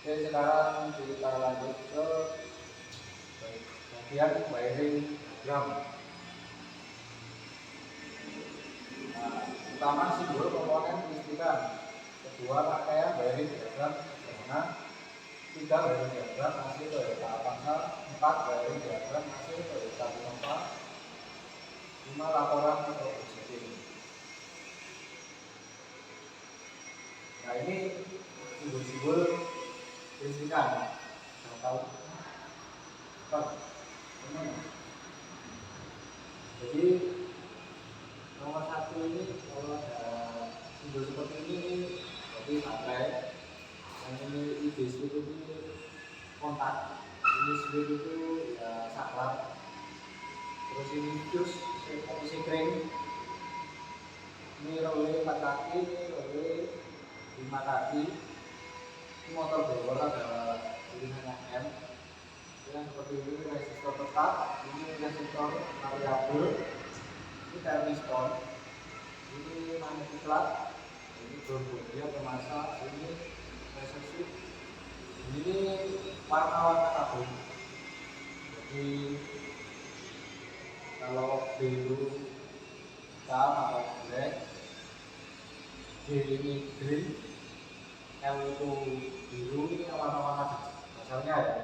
Oke, sekarang kita lanjut ke bagian wiring diagram. Nah, pertama simbol komponen listrikan, kedua rangkaian wiring diagram sederhana, tiga wiring diagram hasil Toyota Avanza, empat wiring diagram hasil Toyota Innova, lima laporan troubleshooting. Nah, ini simbol-simbol listrikan. Yang tahu apa? Jadi nomor satu ini kalau ada simbol seperti ini berarti baterai, yang ini IB switch itu kontak, ini switch itu ya saklar, terus ini fuse atau sekring, ini relay 4 kaki, ini relay 5 kaki, ini motor blower ada tulisannya M, yang seperti ini resistor tetap, ini resistor variabel, ini termistor, ini magnetiklat, ini bodi atau massa, ini pressure switch, ini warna-warna kabel. Jadi kalau B itu hitam atau black, G ini green, L itu biru, ini warna-warna dasarnya ya.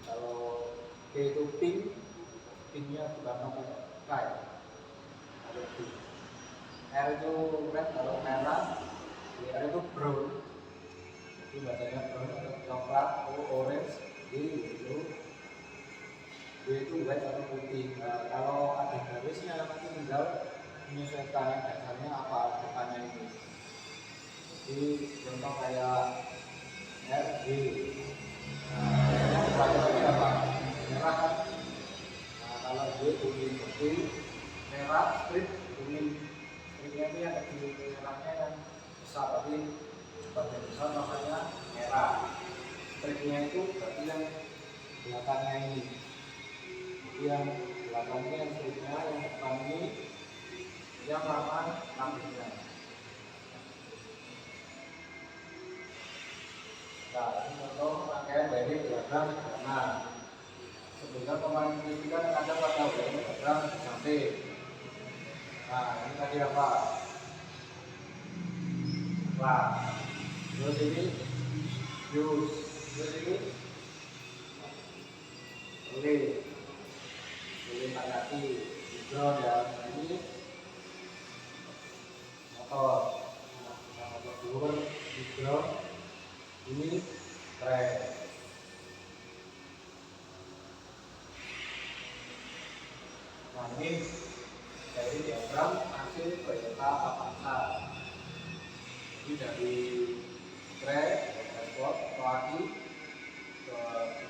Kalau K itu pink, pinknya bukan pakai K ya, ada pink. R itu red atau merah, R itu brown, jadi bacanya brown atau coklat, O orange, D yellow, B itu white atau putih. Nah, kalau ada garisnya nanti tinggal menyesuaikan dasarnya apa depannya itu. Jadi contoh kayak R, D. Nah, pelajarannya apa? Merah kan? Nah, kalau D kuning putih, merah strip kuning. Stripnya itu yang kecil, merahnya yang besar, tapi sebagian besar makanya merah. Stripnya itu berarti yang belakangnya ini. Jadi yang belakangnya yang stripnya, yang depan ini yang warna lambungnya. Nah, ini contoh rangkaian wiring diagram sederhana. Sebelumnya komponen listrikan yang ada pada wiring diagram di samping. Nah, ini tadi apa? Nah, terus ini fuse, terus ini relay 4 kaki, hidron ya. Ini motor, motor blower, hidron. Ini tray. Nah, ini dari diagram hasil Toyota Avanza. Jadi dari tray, dashboard, atau aki ke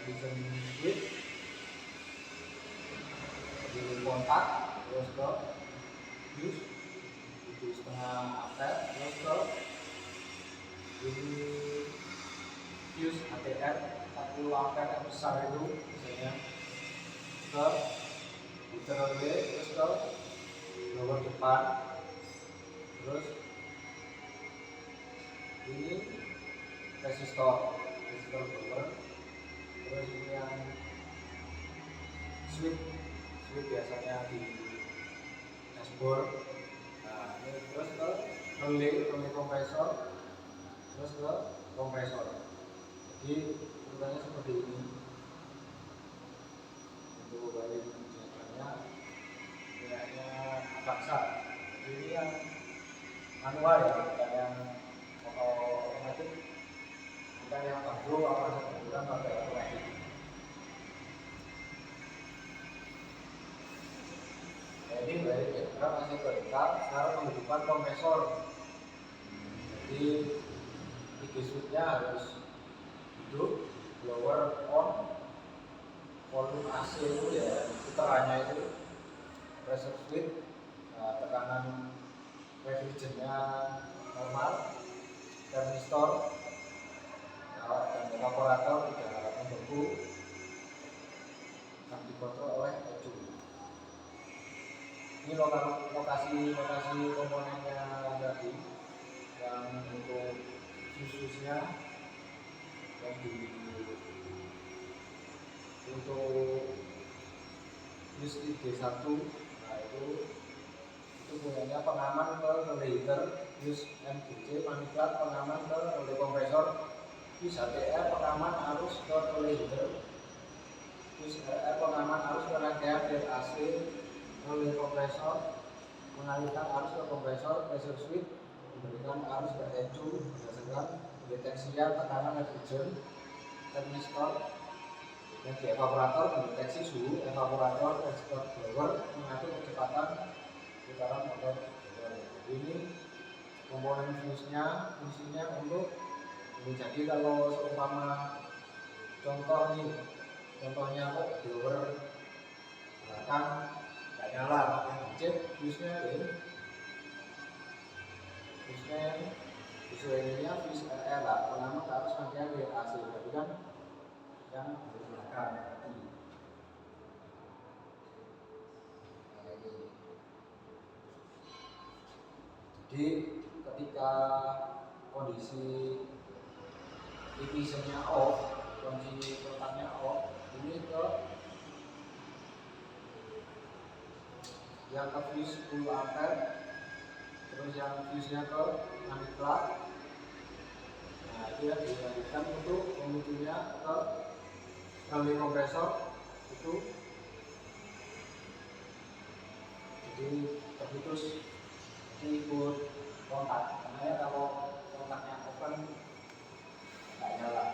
ignition switch, di kontak, terus ke fuse 7,5 ampere, terus ke ini fuse ATR 40 ampere yang besar itu misalnya, ke meter relay, terus ke blower depan, terus ini resistor blower, terus ini yang switch biasanya di dashboard. Nah, ini terus ke relay kompresor, terus ke kompresor. Jadi urutannya seperti ini untuk wiring diagramnya, kayaknya Avanza. Jadi ini yang manual ya, bukan yang otomatis, bukan yang tablo apa sebutan pakai otomatis. Nah, ini wiring diagram masih berita cara menghidupkan kompresor. Jadi IG switch-nya harus hidup, blower on, volume AC itu ya putarannya itu, pressure switch, nah, tekanan refrigerantnya normal, termistor, nah, dan evaporator tidak membeku, yang dikontrol oleh ECU. Ini lokasi komponennya tadi, yang untuk fususnya yang di untuk fuse ID1. Nah itu punyanya pengaman ke relay heater, fuse MGC maniklat pengaman ke relay kompresor, fuse HTR pengaman arus ke relay heater, fuse RR pengaman arus ke rangkaian dan AC relay kompresor, mengalirkan arus ke kompresor, pressure switch memberikan arus ke ECU berdasarkan pendeteksian tekanan refrigerant, termistor, dan di evaporator mendeteksi suhu evaporator, export blower mengatur kecepatan putaran motor blower. Ini komponen fungsinya untuk ini. Jadi kalau seumpama contohnya kok blower belakang nggak nyala, yang dicek fuse-nya ini, fuse-nya fuse RR lah, pengaman ke arus rangkaian dari AC, berarti kan yang di belakang. Jadi ketika kondisi ignitionnya off, kunci kontaknya off, ini ke yang ke fuse 10 ampere, terus yang fuse-nya ke maniklat. Nah itu yang dilanjutkan untuk pemicunya ke relay kompresor itu, jadi terputus, ikut kontak, karena kalau kontaknya open nggak nyala.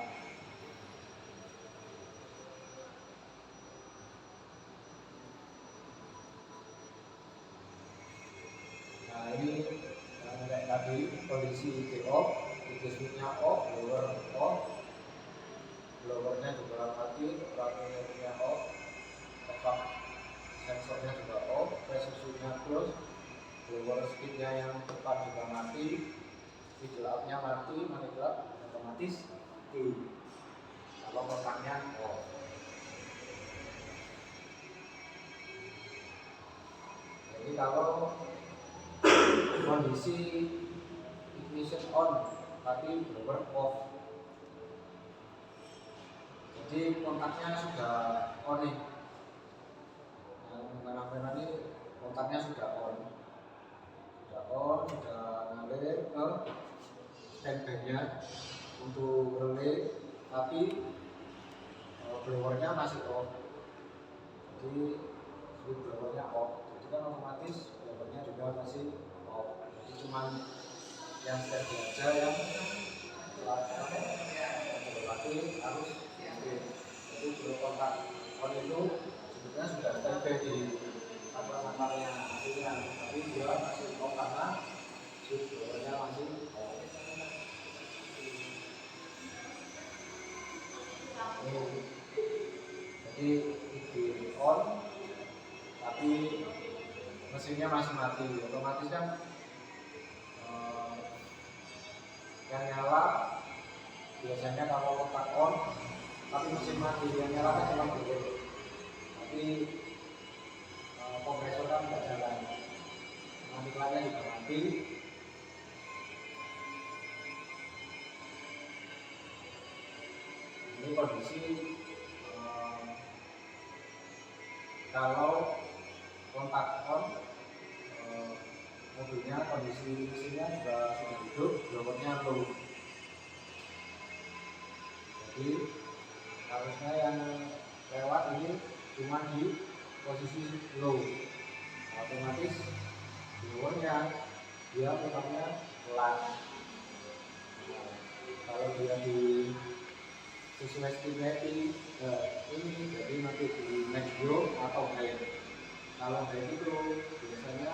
Nah ini yang kayak tadi kondisi IG off, IG switch-nya off, blower off, blowernya juga mati, temperaturnya off, evap sensornya juga off, pressure switch-nya close, blower speed-nya yang depan juga mati, video up-nya mati, maniklat otomatis mati kalau kontaknya off. Jadi kalau kondisi ignition on tapi blower off, jadi kontaknya sudah on nih, yang merah-merah ini kontaknya sudah on, sudah ngalir ke standby-nya untuk relay, tapi blowernya masih off. Jadi switch blowernya off, jadi kan otomatis blowernya juga masih off. Jadi cuma yang standby aja yang berarti harus aktif. Jadi kalau kontak on itu sebetulnya sudah standby di kamar-kamarnya aslinya, tapi dia masih off karena switch blowernya masih off. Jadi IG on tapi mesinnya masih mati, otomatis kan yang nyala biasanya kalau kontak on tapi mesin mati, yang nyala kan cuma blower, tapi kompresor kan nggak jalan, maniklatnya juga mati. Ini kondisi kalau kontak on, mobilnya kondisi mesinnya juga sudah hidup, blowernya low. Jadi harusnya yang lewat ini cuma di posisi low, otomatis blowernya dia putarnya pelan. Kalau dia di sesuai stimulasi ini, jadi nanti di next low atau high. Kalau high itu biasanya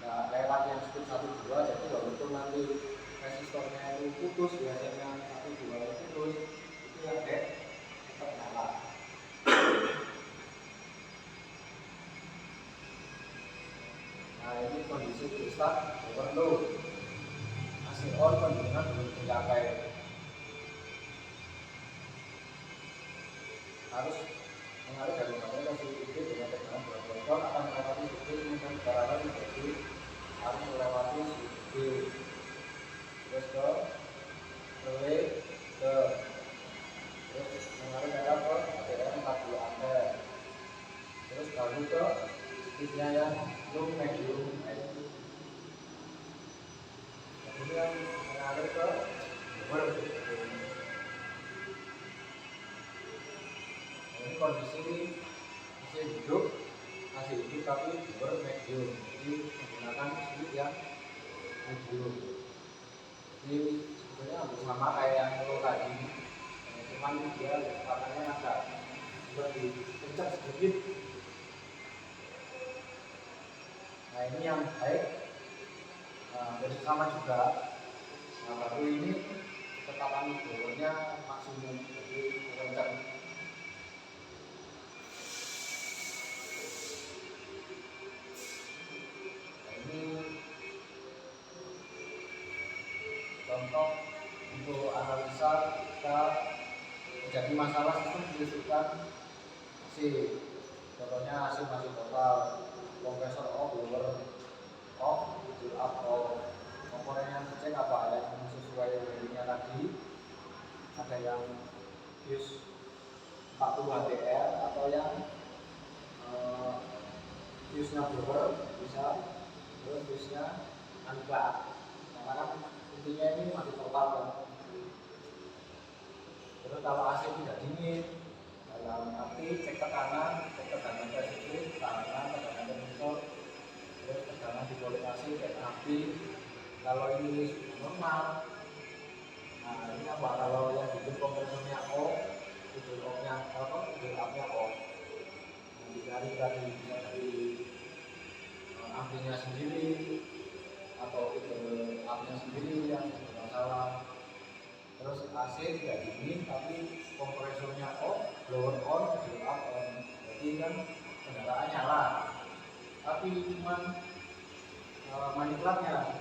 nggak lewat yang speed 1-2, jadi walaupun nanti resistornya itu putus, biasanya 1-2 itu putus, itu yang dead tetap nyala. Nah ini kondisi restart overload, masih on, kondisinya belum mencapai, harus mengalir dari baterai ke CCTV dengan tegangan 12 volt akan melewati CCTV, kemudian paralel menjadi harus melewati CCTV, terus ke relay ke kondisi masih hidup tapi bermedium, jadi menggunakan suhu yang medium. Jadi sebetulnya hampir sama kayak yang lo tadi, cuman dia kecepatannya agak lebih kencang sedikit. Nah ini yang baik, hampir sama juga. Nah baru ini kecepatan blowernya maksimum, jadi kencang. Contoh untuk analisa kita terjadi masalah sistem kelistrikan AC, contohnya AC masih total, kompresor off, blower off, fuel up off. Komponen yang dicek apa, ada yang sesuai ratingnya tadi, ada yang fuse 40 HDR atau yang fuse-nya blower bisa, terus fuse-nya unplug. Karena intinya ini masih total kan. Terus kalau AC tidak dingin, dalam arti cek tekanan pressure, tekanan temperatur, terus tekanan di bolet AC, cek api. Kalau ini normal, nah ini apa? Kalau yang bikin kompresornya off, fuel up-nya off. Nah, dicari tadi bisa dari amplinya sendiri atau fuel up-nya sendiri yang bermasalah. Terus AC tidak dingin tapi kompresornya off, blower on, fuel up on. Jadi kan kendaraan nyala, tapi cuman maniklapnya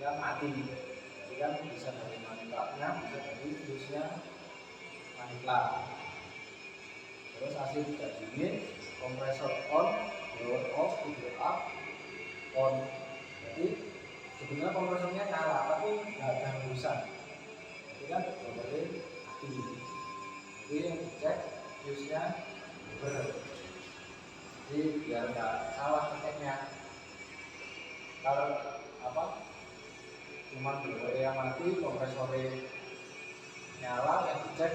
yang mati. Jadi kan bisa dari maniklapnya, bisa dari fuse-nya maniklap. Terus AC tidak dingin, kompresor on, blower off, fuel up on. Jadi sebenarnya kompresornya nyala tapi nggak ada hembusan. Jadi kan blowernya mati. Jadi yang dicek fuse-nya jadi biar nggak salah ngeceknya. Kalau cuman blowernya mati, kompresornya nyala, yang dicek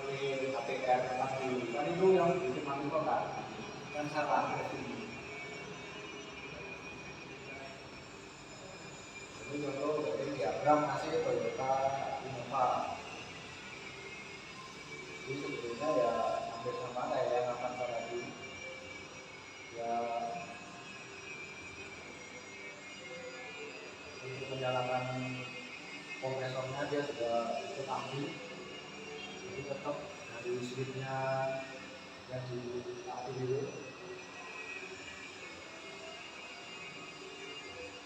oleh HPR tadi kan itu yang bikin mati kok kan salah berarti. Ini contoh dari diagram AC Toyota Innova. Jadi sebetulnya ya hampir sama kayak yang Avanza tadi. Ya untuk menyalakan kompresornya dia sudah ikut api, jadi tetap dari switchnya yang di api dulu.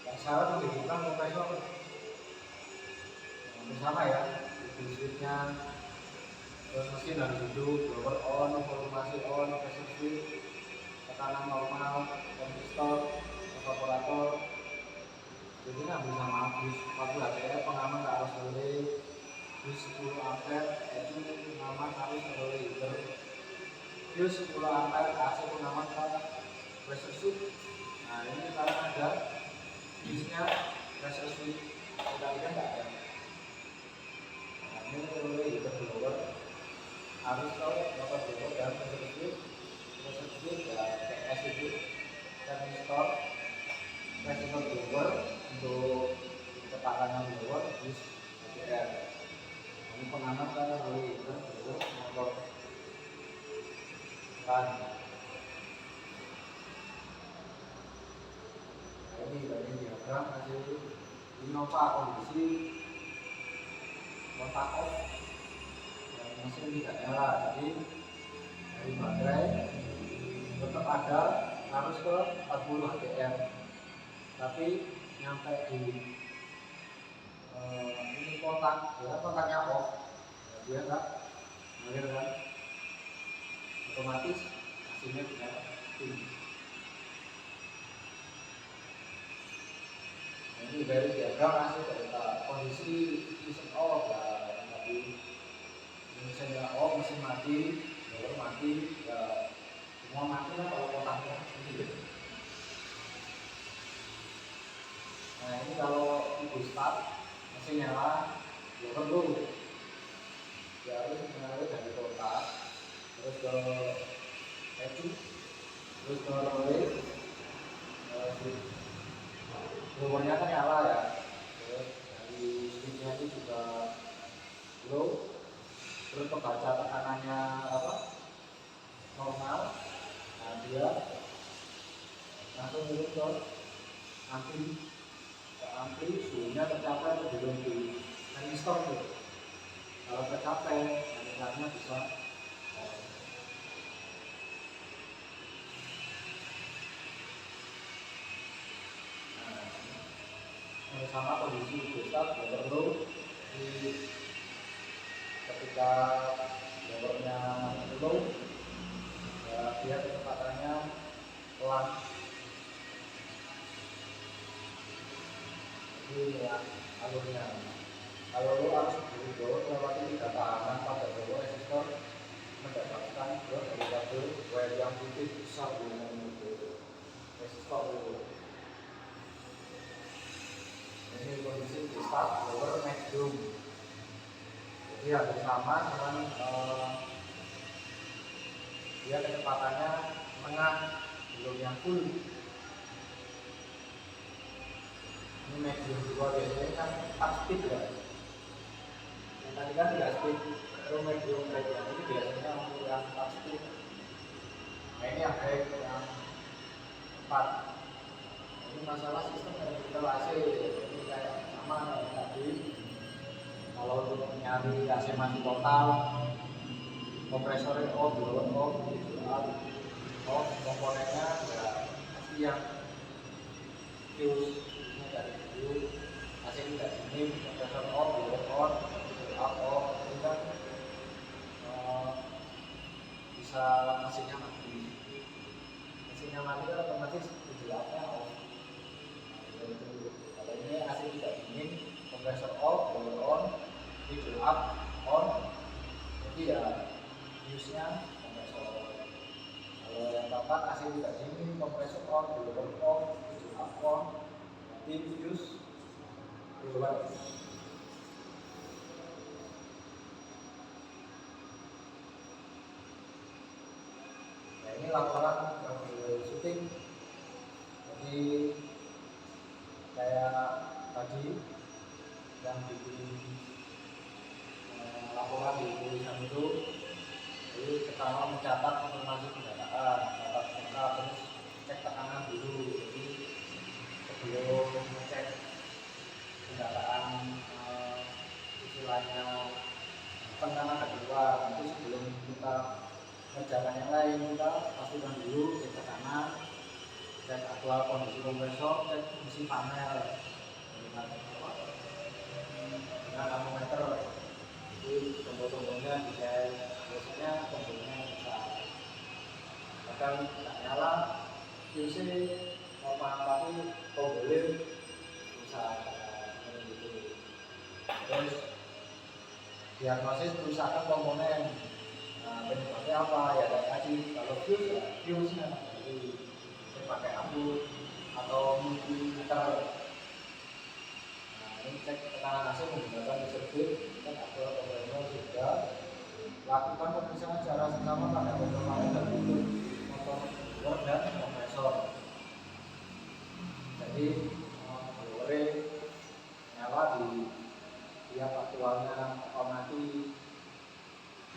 Yang syarat menghidupkan kompresor bersama ya, di switchnya. Terus mesin harus hidup, blower on, volumasi on, pressure switch, tekanan normal, kondensor, evaporator. Jadi hampir sama fuse 40 HDR, pengaman arus relay, fuse 10 ampere, itu pengaman arus relay, fuse 10 ampere, AC pengaman pressure switch. Nah ini kalau ada fuse-nya pressure switch, kita lihat nggak ada. Nah ini relay blower, arus motor blower dan pressure switch ya PS itu transistor pressure blower untuk kecepatan blower fuse HDR. Ini pengaman kan relay blower motor kan. Nah ini dari diagram hasil Innova kondisi kontak off, yang mesin tidak nyala, jadi dari baterai tetap ada arus ke 40 HDR, tapi nyampe di ini kontak, ya kontaknya off, ya, dia nggak ngalir kan, otomatis hasilnya tidak tinggi. Nah, ini dari diagram hasil dari kondisi mesin off ya, tadi mesinnya off, mesin mati, blower mati, ya semua mati lah kalau kontaknya gitu. Nah ini kalau ibu start mesin nyala, blower dulu ya harus mengalir dari kontak terus ke terus terus blowernya kan nyala ya, terus dari switchnya itu juga low, terus kebaca tekanannya apa normal, nah dia langsung turun ke ampli, suhunya tercapai atau belum di resistor tuh. Kalau tercapai, nantinya bisa sama kondisi desktop overload ketika blowernya low, ya dia kecepatannya pelan. Ini ya alurnya. Kalau lo harus berubah melewati tiga tahanan pada bawah resistor mendapatkan dua dari kabel wire yang putih besar dengan resistor dulu. Ini kondisi di start blower medium. Jadi hampir sama, cuman dia kecepatannya menengah, belum yang full. Ini medium juga, biasanya kan 4 speed ya. Yang tadi kan 3 speed, terus medium brake ya. Ini biasanya untuk yang 4 speed. Nah ini yang brake yang 4. Ini masalah sistem elektrikal AC. Ini kayak sama yang tadi. Kalau untuk nyari AC mati total, kompresornya off, blower off, gitu off, komponennya ya pasti yang fuse dari dulu, AC tidak dingin, kompresor off, blower on, off, itu kan bisa mesinnya mati. Mesinnya mati kan otomatis gelapnya off. Kalau ini AC tidak dingin, kompresor off, blower on, itu up, on, jadi ya fuse-nya kompresor. Kalau yang keempat AC tidak dingin, kompresor on, blower off, itu up, on, nanti fuse keluar. Nah ini laporan syuting. Jadi kayak tadi yang bikin laporan di tulisan itu, jadi pertama mencatat informasi pendataan, catat angka, terus cek tekanan dulu. Jadi sebelum ngecek pendataan istilahnya penekanan kedua, nanti sebelum kita mengerjakan yang lain, kita pastikan dulu cek tekanan, cek aktual kondisi kompresor, cek fungsi panel dengan termometer. Jadi tombol-tombolnya dicek, biasanya tombolnya besar, kadang tidak nyala, fuse normal tapi tombolnya besar, seperti itu. Terus diagnosis kerusakan komponen. Nah, penyebabnya apa? Ya kayak tadi, kalau fuse-nya jadi saya pakai ampul atau multimeter. Nah, ini cek tekanan AC menggunakan sirkuit, cek aktual kompresor sudah. Lakukan pemeriksaan secara seksama pada komponen dan butuh motor blower dan kompresor. Jadi blower nyala di tiap aktualnya atau mati,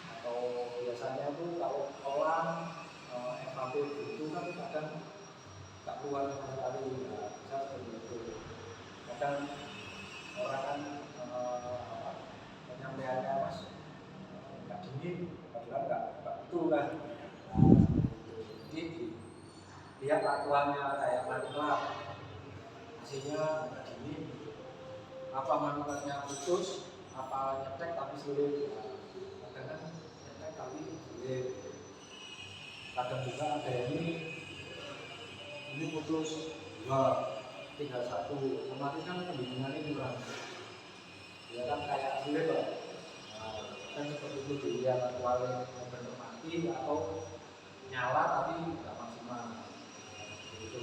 atau biasanya itu kalau kolam FAP itu kan kadang tak keluar sama sekali, ya bisa seperti itu. Kadang orang kan penyampaiannya mas nggak dingin, padahal nggak betul kan. Jadi lihat aktualnya kayak manual, hasilnya nggak dingin, apa manualnya putus, apa nyetek tapi sulit. Kadang kan nyetek tapi sulit. Kadang juga ada yang ini putus, tinggal satu, otomatis kan pembimbingannya kurang. Ya kan kayak sulit loh. Nah, kan seperti itu dilihat aktualnya benar mati atau nyala tapi nggak maksimal. Gitu.